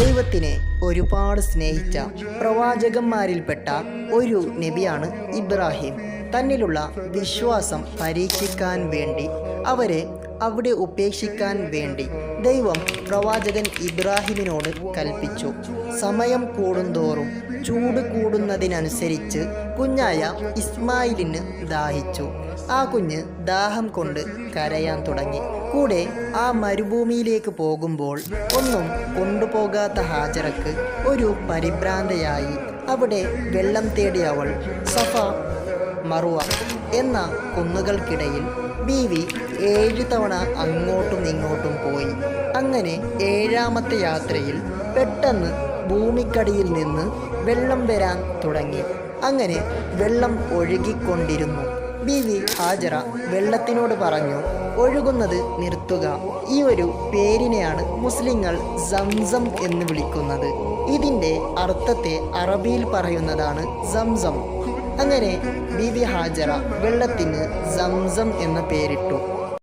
ദൈവത്തിനെ ഒരുപാട് സ്നേഹിച്ച പ്രവാചകന്മാരിൽപ്പെട്ട ഒരു നബിയാണ് ഇബ്രാഹിം. തന്നിലുള്ള വിശ്വാസം പരീക്ഷിക്കാൻ വേണ്ടി അവരെ അവിടെ ഉപേക്ഷിക്കാൻ വേണ്ടി ദൈവം പ്രവാചകൻ ഇബ്രാഹിമിനോട് കൽപ്പിച്ചു. സമയം കൂടുന്തോറും ചൂട് കൂടുന്നതിനനുസരിച്ച് കുഞ്ഞായ ഇസ്മായിലിന് ദാഹിച്ചു. ആ കുഞ്ഞ് ദാഹം കൊണ്ട് കരയാൻ തുടങ്ങി. കൂടെ ആ മരുഭൂമിയിലേക്ക് പോകുമ്പോൾ ഒന്നും കൊണ്ടുപോകാത്ത ഹാജറക്ക് ഒരു പരിഭ്രാന്തയായി. അവിടെ വെള്ളം തേടി അവൾ സഫ മറുവ എന്ന കുന്നുകൾക്കിടയിൽ ബീവി 7 തവണ അങ്ങോട്ടും ഇങ്ങോട്ടും പോയി. അങ്ങനെ 7ാമത്തെ യാത്രയിൽ പെട്ടെന്ന് ഭൂമിക്കടിയിൽ നിന്ന് വെള്ളം വരാൻ തുടങ്ങി. അങ്ങനെ വെള്ളം ഒഴുകിക്കൊണ്ടിരുന്നു. ബീവി ഹാജറ വെള്ളത്തിനോട് പറഞ്ഞു, ഒഴുകുന്നത് നിർത്തുക. ഈ ഒരു പേരിനെയാണ് മുസ്ലിങ്ങൾ സംസം എന്ന് വിളിക്കുന്നത്. ഇതിൻ്റെ അർത്ഥത്തെ അറബിയിൽ പറയുന്നതാണ് സംസം. അങ്ങനെ ബീവി ഹാജറ വെള്ളത്തിന് സംസം എന്ന പേരിട്ടു.